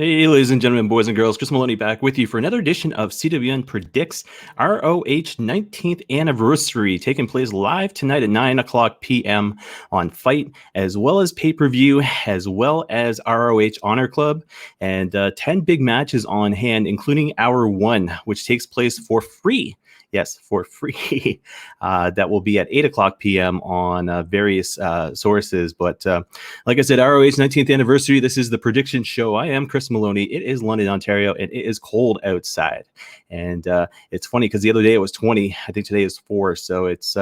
Hey, ladies and gentlemen, boys and girls, Chris Maloney back with you for another edition of CWN Predicts ROH 19th anniversary, taking place live tonight at 9 o'clock p.m. on Fight, as well as pay-per-view, as well as ROH Honor Club, and 10 big matches on hand, including Hour 1, which takes place for free. Yes, for free. That will be at 8 o'clock p.m. on various sources. But like I said, ROH 19th anniversary. This is the prediction show. I am Chris Maloney. It is London, Ontario, and it is cold outside. And it's funny because the other day it was 20. I think today is 4. So it's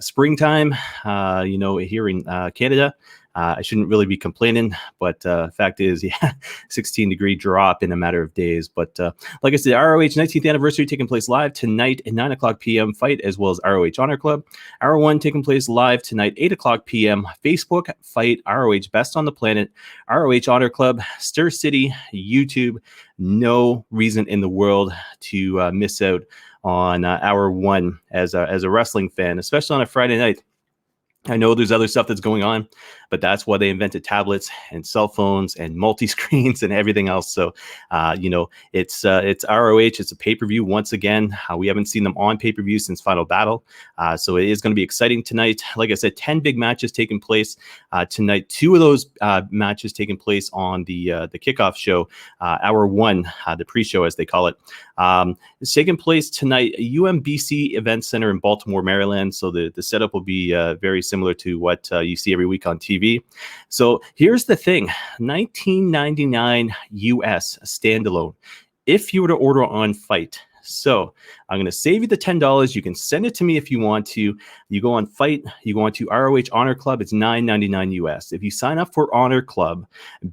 springtime, here in Canada. I shouldn't really be complaining, but fact is, 16-degree drop in a matter of days. But like I said, ROH 19th anniversary taking place live tonight at 9 o'clock p.m. Fight, as well as ROH Honor Club. Hour 1 taking place live tonight, 8 o'clock p.m. Facebook, Fight, ROH Best on the Planet, ROH Honor Club, Stir City, YouTube. No reason in the world to miss out on Hour 1 as a wrestling fan, especially on a Friday night. I know there's other stuff that's going on, but that's why they invented tablets and cell phones and multi-screens and everything else. So, it's ROH. It's a pay-per-view once again. We haven't seen them on pay-per-view since Final Battle. So it is going to be exciting tonight. Like I said, 10 big matches taking place tonight. 2 of those matches taking place on the kickoff show, Hour 1, the pre-show as they call it. It's taking place tonight, UMBC Event Center in Baltimore, Maryland. So the setup will be very similar to what you see every week on TV. So here's the thing, $19.99 US standalone if you were to order on Fight. So I'm going to save you the $10. You can send it to me if you want to. You go on Fight, you go on to ROH Honor Club, it's $9.99 US. If you sign up for Honor Club,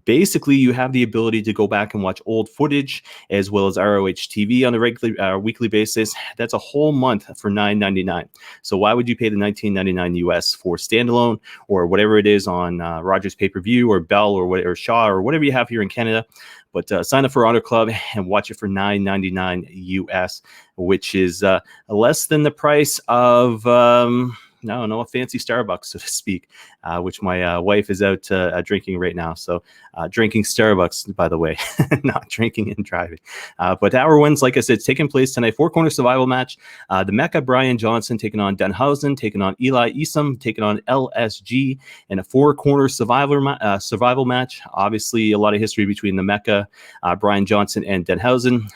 basically you have the ability to go back and watch old footage as well as ROH TV on a regular weekly basis. That's a whole month for $9.99. So why would you pay the $19.99 US for standalone or whatever it is on Rogers pay-per-view or Bell or whatever, Shaw or whatever you have here in Canada? But sign up for Honor Club and watch it for $9.99 US, which is less than the price of a fancy Starbucks, so to speak, which my wife is out drinking right now. So drinking Starbucks, by the way, not drinking and driving. But Hour 1's, like I said, it's taking place tonight. 4-corner survival match. The Mecca Brian Johnson taking on Danhausen, taking on Eli Isom, taking on LSG in a 4-corner survival match. Obviously, a lot of history between the Mecca, Brian Johnson, and Danhausen.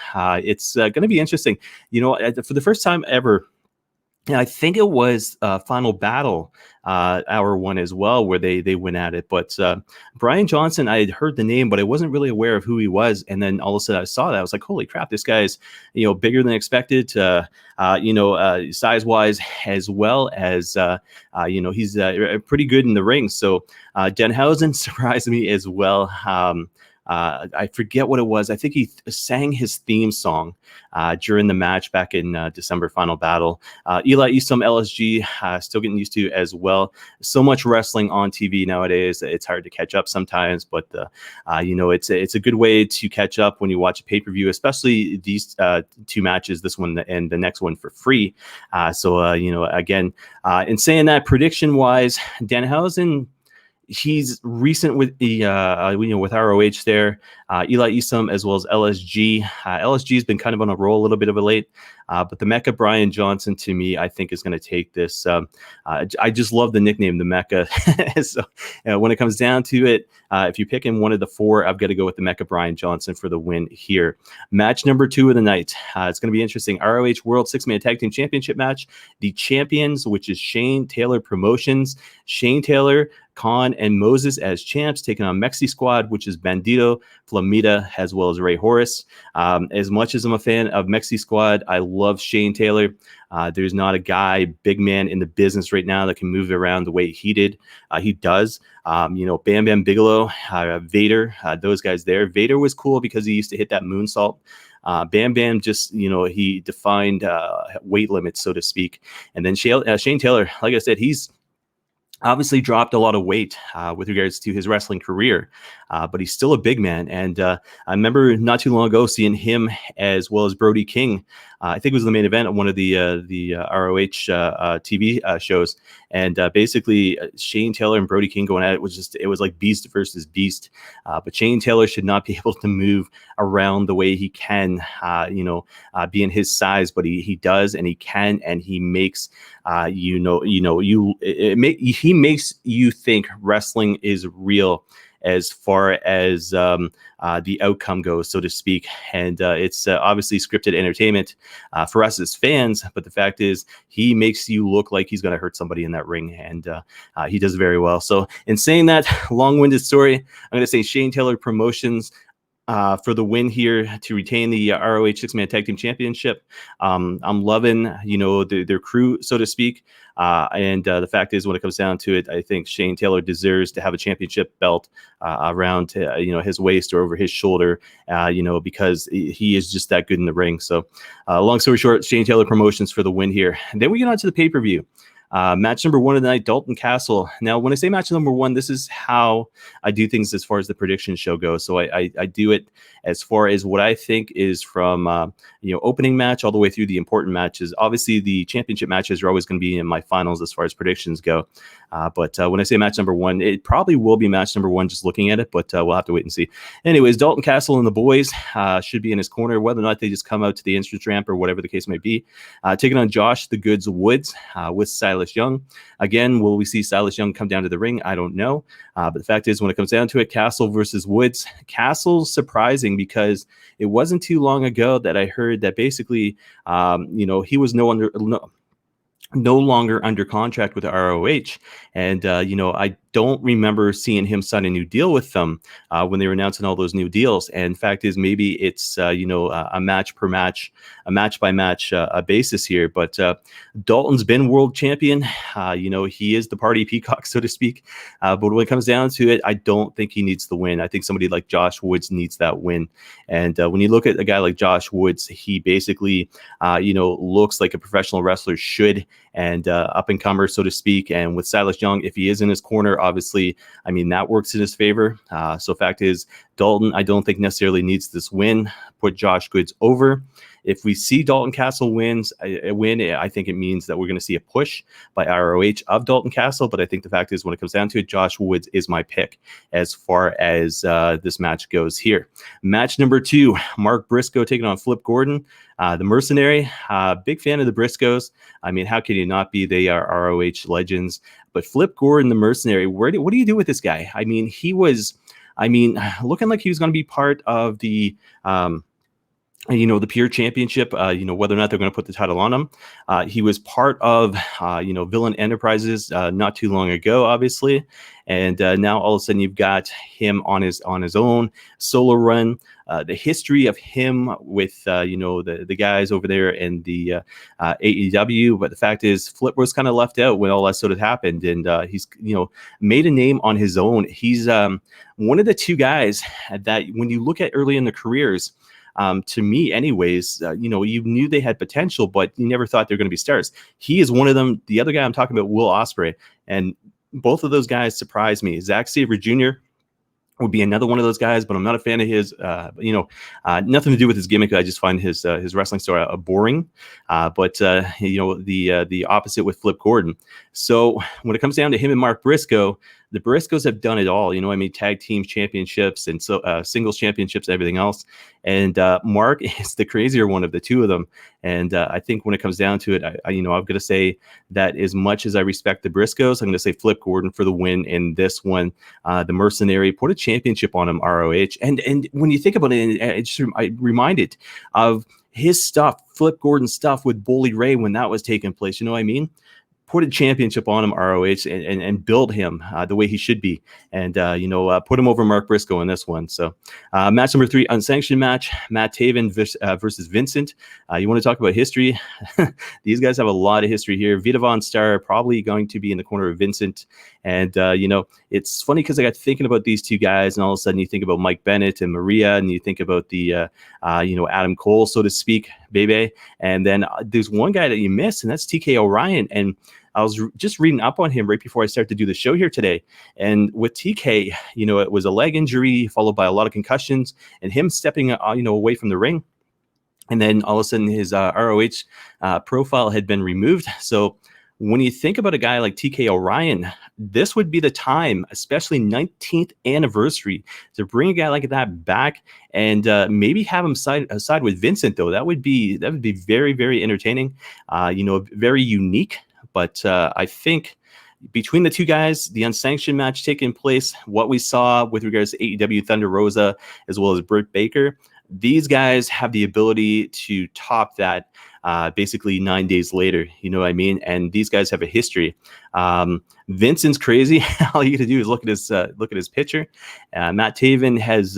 It's going to be interesting. For the first time ever, I think it was Final Battle, Hour 1 as well, where they went at it. But Brian Johnson, I had heard the name, but I wasn't really aware of who he was. And then all of a sudden I saw that. I was like, holy crap, this guy's, bigger than expected, size-wise, as well as, he's pretty good in the ring. So Danhausen surprised me as well. I forget what it was. I think he sang his theme song during the match back in December Final Battle. Eli Isom, LSG, still getting used to as well. So much wrestling on TV nowadays. It's hard to catch up sometimes, but it's a good way to catch up when you watch a pay-per-view, especially these 2 matches, this one and the next one for free. Again, in saying that, prediction-wise, Danhausen, he's recent with the with ROH there, Eli Isom as well as LSG. LSG has been kind of on a roll a little bit of a late, but the Mecca Brian Johnson to me, I think is going to take this. I just love the nickname, the Mecca. So when it comes down to it, if you pick in one of the 4, I've got to go with the Mecca Brian Johnson for the win here. Match number 2 of the night. It's going to be interesting. ROH World 6-Man Tag Team Championship match. The champions, which is Shane Taylor Promotions. Shane Taylor, Khan, and Moses as champs, taking on Mexi Squad, which is Bandito, Flamita, as well as Ray Horace. As much as I'm a fan of Mexi Squad, I love Shane Taylor. There's not a guy, big man in the business right now that can move around the way he did. He does. Bam Bam Bigelow, Vader, those guys there. Vader was cool because he used to hit that moonsault. Bam Bam just, he defined weight limits, so to speak. And then Shane Taylor, like I said, he's obviously dropped a lot of weight with regards to his wrestling career. but he's still a big man. And I remember not too long ago seeing him as well as Brody King. I think it was the main event of one of the ROH TV shows. And basically, Shane Taylor and Brody King going at it was like beast versus beast. But Shane Taylor should not be able to move around the way he can, being his size, but he does, and he can, and he makes he makes you think wrestling is real as far as the outcome goes, so to speak. And it's obviously scripted entertainment for us as fans, but the fact is he makes you look like he's going to hurt somebody in that ring, and he does very well. So in saying that long-winded story, I'm going to say Shane Taylor Promotions for the win here to retain the ROH Six-Man Tag Team Championship. I'm loving, their crew, so to speak. And the fact is, when it comes down to it, I think Shane Taylor deserves to have a championship belt around, his waist or over his shoulder, because he is just that good in the ring. So long story short, Shane Taylor Promotions for the win here. And then we get on to the pay-per-view. Match number 1 of the night, Dalton Castle. Now, when I say match number 1, this is how I do things as far as the prediction show goes. So I do it as far as what I think is from, opening match all the way through the important matches. Obviously, the championship matches are always going to be in my finals as far as predictions go. But when I say match number 1, it probably will be match number 1 just looking at it, but we'll have to wait and see. Anyways, Dalton Castle and the boys should be in his corner, whether or not they just come out to the entrance ramp or whatever the case may be. Taking on Josh the Goods Woods with Silas Young. Again, will we see Silas Young come down to the ring? I don't know. But the fact is, when it comes down to it, Castle versus Woods. Castle's surprising because it wasn't too long ago that I heard that basically, he was no longer under contract with the ROH. And, I don't remember seeing him sign a new deal with them when they were announcing all those new deals. And fact is, maybe it's, a match per match, a match by match basis here. But Dalton's been world champion. He is the party peacock, so to speak. But when it comes down to it, I don't think he needs the win. I think somebody like Josh Woods needs that win. And when you look at a guy like Josh Woods, he basically, looks like a professional wrestler should, and up and comer, so to speak. And with Silas Young, if he is in his corner, obviously, that works in his favor. So fact is, Dalton, I don't think necessarily needs this win. Put Josh Goods over. If we see Dalton Castle win, I think it means that we're going to see a push by ROH of Dalton Castle. But I think the fact is, when it comes down to it, Josh Woods is my pick as far as this match goes here. Match number 2, Mark Briscoe taking on Flip Gordon, the Mercenary. Big fan of the Briscoes. How can you not be? They are ROH legends. But Flip Gordon, the Mercenary, what do you do with this guy? He was, looking like he was going to be part of the the Pure Championship, whether or not they're going to put the title on him. He was part of, Villain Enterprises not too long ago, obviously. And now all of a sudden you've got him on his own solo run. The history of him with, the guys over there in the AEW. But the fact is, Flip was kind of left out when all that sort of happened. And he's, made a name on his own. He's one of the 2 guys that when you look at early in their careers, to me anyways, you knew they had potential, but you never thought they're going to be stars. He is one of them. The other guy I'm talking about, Will Ospreay, and both of those guys surprised me. Zack Sabre Jr. would be another one of those guys, but I'm not a fan of his, nothing to do with his gimmick. I just find his wrestling style boring. But the opposite with Flip Gordon. So when it comes down to him and Mark Briscoe, the Briscoes have done it all. Tag team championships and so singles championships, everything else. And Mark is the crazier one of the 2 of them. And I think when it comes down to it, I'm going to say that as much as I respect the Briscoes, I'm going to say Flip Gordon for the win in this one. The Mercenary, put a championship on him, ROH. And when you think about it, I reminded of his stuff, Flip Gordon stuff with Bully Ray when that was taking place. You know what I mean? Put a championship on him, ROH, and build him the way he should be. And, put him over Mark Briscoe in this one. So match number 3, unsanctioned match, Matt Taven versus Vincent. You want to talk about history? These guys have a lot of history here. Vita Von Star probably going to be in the corner of Vincent. And, it's funny because I got thinking about these 2 guys, and all of a sudden you think about Mike Bennett and Maria, and you think about the, Adam Cole, so to speak, baby. And then there's one guy that you miss, and that's TK O'Ryan. And I was just reading up on him right before I started to do the show here today. And with TK, it was a leg injury followed by a lot of concussions and him stepping, away from the ring. And then all of a sudden his ROH profile had been removed. So when you think about a guy like TK O'Ryan, this would be the time, especially 19th anniversary, to bring a guy like that back and maybe have him side with Vincent, though. That would be very, very entertaining, very unique. But I think between the two guys, the unsanctioned match taking place, what we saw with regards to AEW Thunder Rosa as well as Britt Baker, these guys have the ability to top that basically 9 days later. You know what I mean? And these guys have a history. Vincent's crazy. All you got to do is look at his picture. Matt Taven has,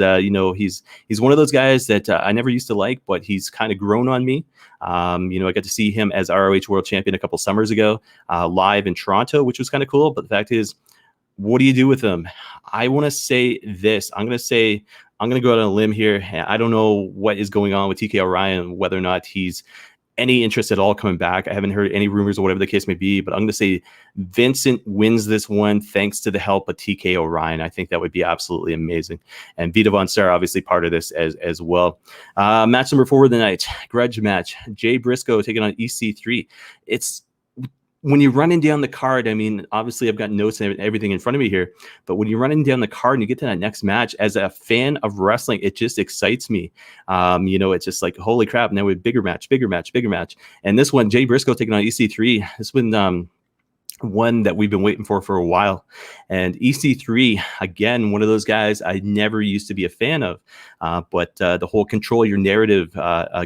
he's one of those guys that I never used to like, but he's kind of grown on me. I got to see him as ROH World Champion a couple summers ago, live in Toronto, which was kind of cool. But the fact is, what do you do with him? I want to say this. I'm going to go out on a limb here. I don't know what is going on with TK O'Ryan, whether or not he's any interest at all coming back. I haven't heard any rumors or whatever the case may be, but I'm going to say Vincent wins this one thanks to the help of TK O'Ryan. I think that would be absolutely amazing. And Vita Von Star, obviously part of this as well. Match number 4 of the night, grudge match. Jay Briscoe taking on EC3. It's when you're running down the card, I mean, obviously I've got notes and everything in front of me here, but when you're running down the card and you get to that next match, as a fan of wrestling, it just excites me. It's just like, holy crap, now we have bigger match. And this one, Jay Briscoe taking on EC3, this one, one that we've been waiting for a while. And EC3, again, one of those guys I never used to be a fan of, but the whole control your narrative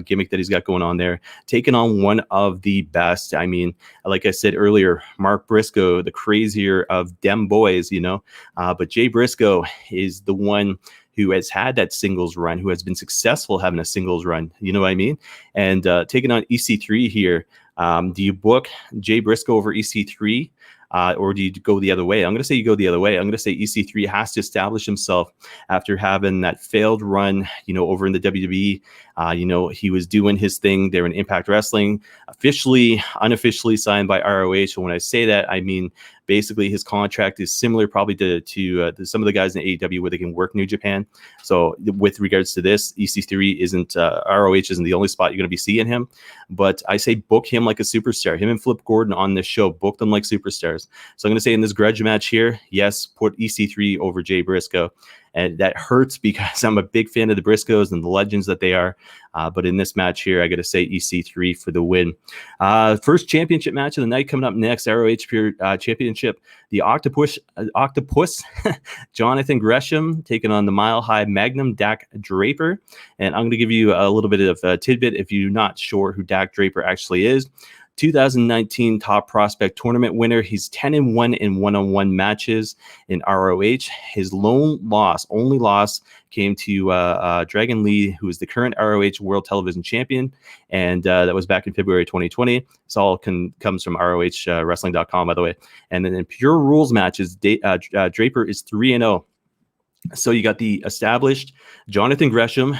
gimmick that he's got going on there, taking on one of the best. I mean, like I said earlier, Mark Briscoe, the crazier of dem boys, but Jay Briscoe is the one who has had that singles run, who has been successful having a singles run, you know what I mean? And taking on EC3 here, do you book Jay Briscoe over EC3 or do you go the other way? I'm going to say you go the other way. I'm going to say EC3 has to establish himself after having that failed run, over in the WWE. He was doing his thing there in Impact Wrestling, unofficially signed by ROH. And when I say that, I mean, basically his contract is similar probably to some of the guys in AEW where they can work New Japan. So with regards to this, EC3 isn't, ROH isn't the only spot you're going to be seeing him, but I say book him like a superstar. Him and Flip Gordon on this show, book them like superstars. So I'm going to say in this grudge match here, yes, put EC3 over Jay Briscoe. And that hurts because I'm a big fan of the Briscoes and the legends that they are. But in this match here, I got to say EC3 for the win. First championship match of the night coming up next, ROH Pure Championship. The Octopus, Jonathan Gresham taking on the Mile High Magnum, Dak Draper. And I'm going to give you a little bit of a tidbit if you're not sure who Dak Draper actually is. 2019 Top Prospect Tournament winner. He's 10-1 in one-on-one matches in ROH. His only loss came to Dragon Lee, who is the current ROH World Television Champion, and that was back in February 2020. This all comes from ROHWrestling.com, by the way. And then in pure rules matches, Draper is 3-0. So you got the established Jonathan Gresham,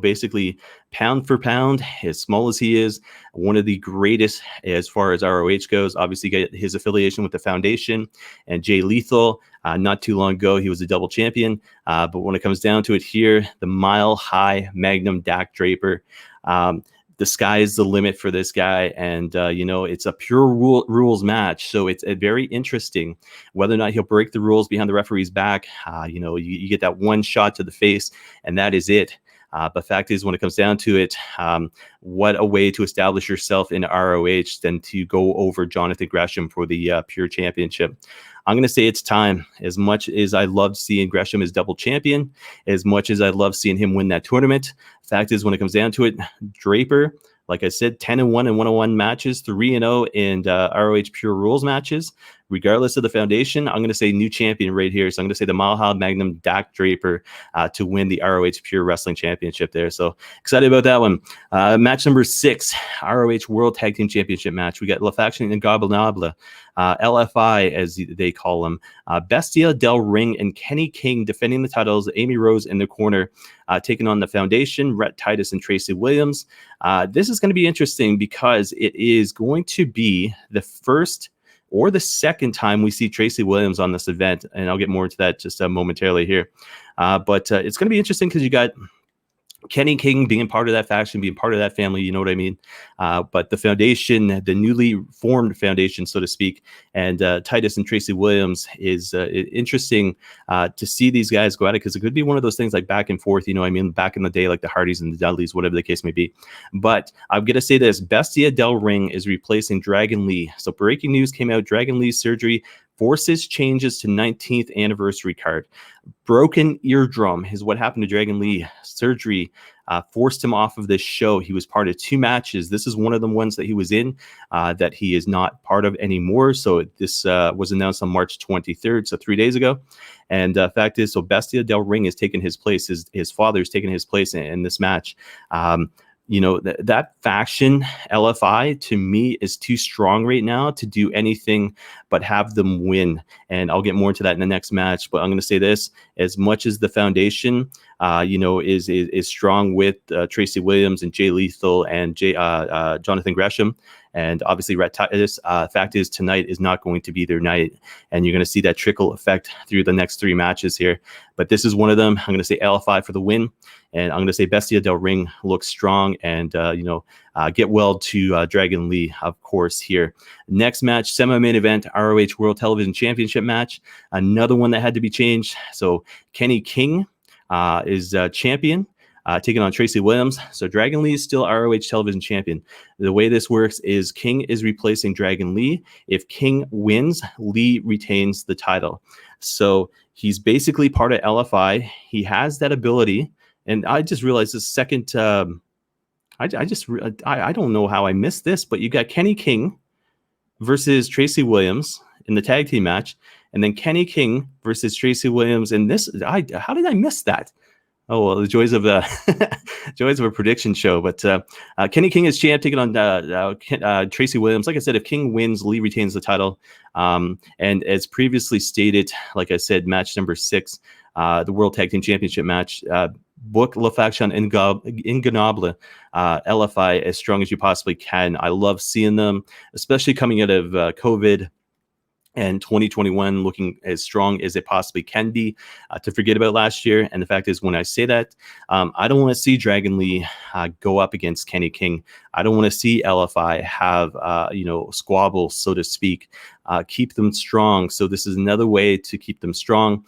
basically pound for pound, as small as he is, one of the greatest as far as ROH goes. Obviously, got his affiliation with the Foundation and Jay Lethal. Not too long ago, he was a double champion. But when it comes down to it here, the Mile High Magnum Dak Draper. The sky is the limit for this guy. And, it's a pure rules match. So it's very interesting whether or not he'll break the rules behind the referee's back. You get that one shot to the face and that is it. But fact is, when it comes down to it, what a way to establish yourself in ROH than to go over Jonathan Gresham for the Pure Championship. I'm going to say it's time. As much as I loved seeing Gresham as double champion, as much as I love seeing him win that tournament, fact is, when it comes down to it, Draper, like I said, 10-1 in one-on-one matches, 3-0 in ROH Pure Rules matches. Regardless of the Foundation, I'm going to say new champion right here. So I'm going to say the Mile High Magnum Dak Draper to win the ROH Pure Wrestling Championship there. So excited about that one. Match number 6, ROH World Tag Team Championship match. We got La Faction and Gobernable, LFI as they call them. Bestia Del Ring and Kenny King defending the titles. Amy Rose in the corner, taking on the Foundation, Rhett Titus and Tracy Williams. This is going to be interesting because it is going to be the first or the second time we see Tracy Williams on this event. And I'll get more into that just momentarily here. But it's going to be interesting because you got Kenny King being part of that faction, being part of that family, you know what I mean? But the foundation, the newly formed foundation, so to speak, and Titus and Tracy Williams is interesting to see these guys go at it, because it could be one of those things like back and forth, you know what I mean? Back in the day, like the Hardys and the Dudleys, whatever the case may be. But I'm going to say this, Bestia Del Ring is replacing Dragon Lee. So breaking news came out, Dragon Lee's surgery forces changes to 19th anniversary card. Broken eardrum is what happened to Dragon Lee. Surgery forced him off of this show. He was part of 2 matches. This is one of the ones that he was in that he is not part of anymore. So this was announced on March 23rd, so 3 days ago. And fact is, so Bestia Del Ring has taken his place. His father's taken his place in this match. You know, that faction, LFI, to me is too strong right now to do anything but have them win. And I'll get more into that in the next match. But I'm going to say this, as much as the foundation, you know, is strong with Tracy Williams and Jay Lethal and Jonathan Gresham, and obviously Red Titus, fact is tonight is not going to be their night. And you're going to see that trickle effect through the next 3 matches here. But this is one of them. I'm going to say LFI for the win. And I'm going to say Bestia Del Ring looks strong, and, you know, get well to Dragon Lee, of course, here. Next match, semi-main event, ROH World Television Championship match. Another one that had to be changed. So Kenny King is champion, taking on Tracy Williams. So Dragon Lee is still ROH Television Champion. The way this works is King is replacing Dragon Lee. If King wins, Lee retains the title. So he's basically part of LFI. He has that ability. And I just realized the second, I don't know how I missed this, but you got Kenny King versus Tracy Williams in the tag team match, and then Kenny King versus Tracy Williams in this. How did I miss that? Oh, well, the joys of joys of a prediction show. But Kenny King is champ, taking on Tracy Williams. Like I said, if King wins, Lee retains the title. And as previously stated, like I said, match number 6, the World Tag Team Championship match. Book La Faction Ingannable, LFI, as strong as you possibly can. I love seeing them, especially coming out of COVID and 2021 looking as strong as it possibly can be, to forget about last year. And the fact is, when I say that, I don't want to see Dragon Lee go up against Kenny King. I don't want to see LFI have, you know, squabble, so to speak. Keep them strong. So this is another way to keep them strong.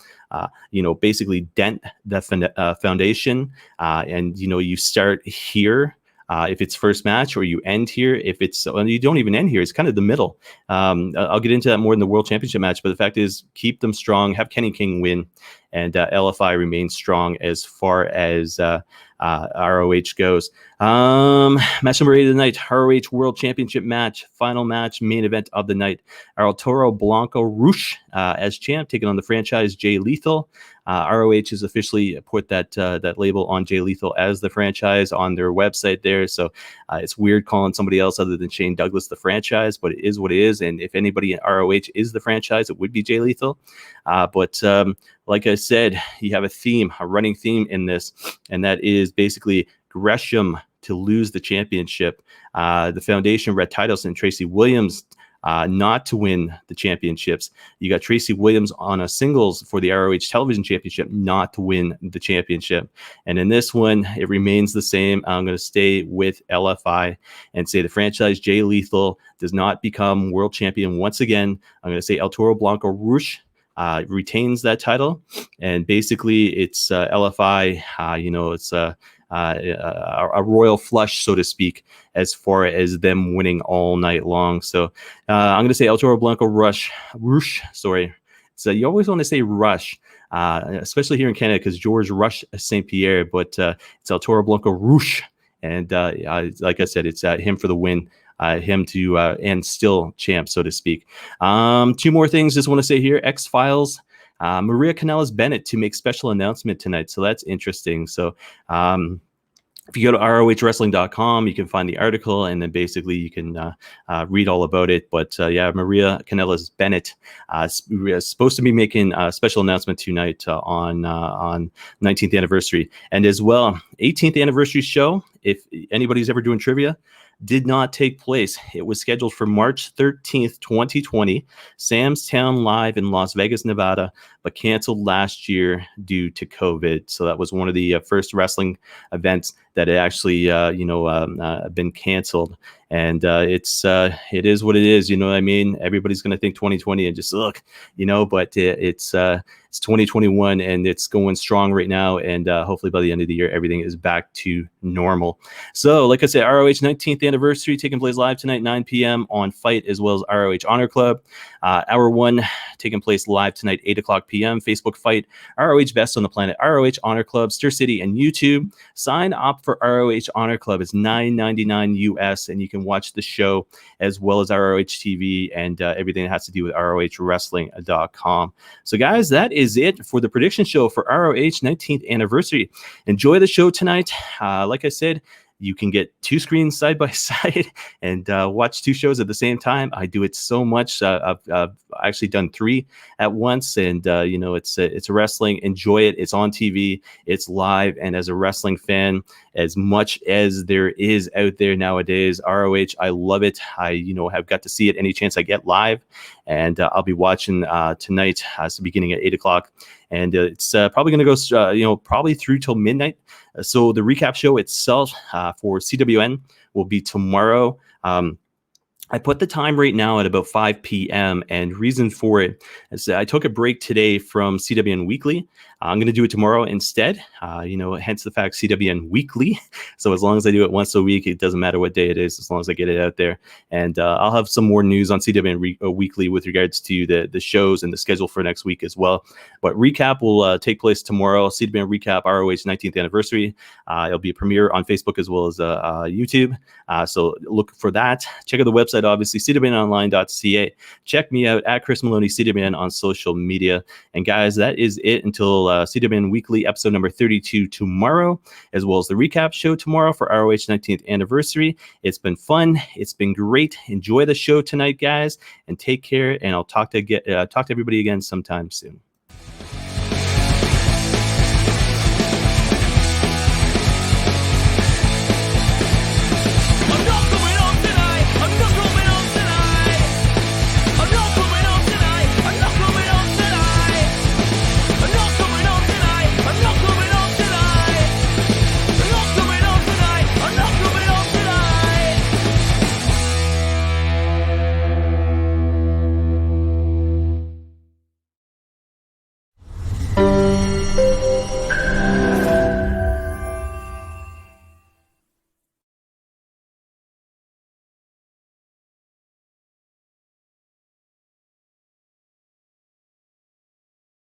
You know, basically dent the foundation. And, you know, you start here. If it's first match, or you end here. If it's, you don't even end here, it's kind of the middle. I'll get into that more in the World Championship match, but the fact is, keep them strong, have Kenny King win, and LFI remains strong as far as ROH goes. Match number 8 of the night, ROH World Championship match, final match, main event of the night. Arturo Blanco Rush as champ, taking on the franchise Jay Lethal. ROH has officially put that label on Jay Lethal as the franchise on their website there. So it's weird calling somebody else other than Shane Douglas the franchise, but it is what it is. And if anybody in ROH is the franchise, it would be Jay Lethal. But like I said, you have a theme, a running theme in this, and that is basically Gresham to lose the championship. The Foundation, Red Titus, and Tracy Williams not to win the championships. You got Tracy Williams on a singles for the ROH Television Championship, not to win the championship. And in this one, it remains the same. I'm going to stay with LFI and say the franchise Jay Lethal does not become world champion once again. I'm going to say Arturo Blanco Rush retains that title. And basically, it's LFI, you know, it's a royal flush, so to speak, as far as them winning all night long. So I'm going to say Arturo Blanco Rush. Sorry. So you always want to say Rush, especially here in Canada, because George Rush St. Pierre, but it's Arturo Blanco Rush. And like I said, it's him for the win. Him to and still champ, so to speak. 2 more things just want to say here. X-Files. Maria Kanellis Bennett to make special announcement tonight. So that's interesting. So if you go to ROHWrestling.com, you can find the article, and then basically you can read all about it. But yeah, Maria Kanellis Bennett is supposed to be making a special announcement tonight on 19th anniversary. And as well, 18th anniversary show. If anybody's ever doing trivia, did not take place. It was scheduled for March 13th, 2020, Sam's Town Live in Las Vegas, Nevada, but canceled last year due to COVID. So that was one of the first wrestling events that had actually, been canceled. And it is what it is. You know what I mean? Everybody's going to think 2020 and just look, but it's 2021 and it's going strong right now. And hopefully by the end of the year, everything is back to normal. So like I said, ROH 19th anniversary taking place live tonight, 9 p.m. on Fight, as well as ROH Honor Club. Hour 1 taking place live tonight, 8 o'clock p.m. Facebook Fight, ROH Best on the Planet, ROH Honor Club, Stir City, and YouTube. Sign up for ROH Honor Club. It's $9.99 US, and you can watch the show as well as ROH TV and everything that has to do with ROHWrestling.com. So guys, that is it for the prediction show for ROH 19th anniversary. Enjoy the show tonight. Like I said, you can get two screens side by side and watch two shows at the same time. I do it so much. I've actually done 3 at once, and it's wrestling. Enjoy it. It's on TV. It's live. And as a wrestling fan, as much as there is out there nowadays, ROH, I love it. I have got to see it any chance I get live, and I'll be watching tonight. It's beginning at 8 o'clock, and it's probably going to go probably through till midnight. So the recap show itself for CWN will be tomorrow. I put the time right now at about 5 p.m. and reason for it is I took a break today from CWN Weekly. I'm going to do it tomorrow instead, hence the fact CWN Weekly. So as long as I do it once a week, it doesn't matter what day it is, as long as I get it out there. And I'll have some more news on CWN Weekly with regards to the shows and the schedule for next week as well. But recap will take place tomorrow. CWN Recap, ROH 19th anniversary. It'll be a premiere on Facebook as well as YouTube. So look for that. Check out the website, obviously, cwnonline.ca. Check me out at Chris Maloney, CWN on social media. And guys, that is it until CWN Weekly episode number 32 tomorrow, as well as the recap show tomorrow for ROH 19th anniversary. It's been fun. It's been great. Enjoy the show tonight, guys, and take care. And I'll talk to everybody again sometime soon.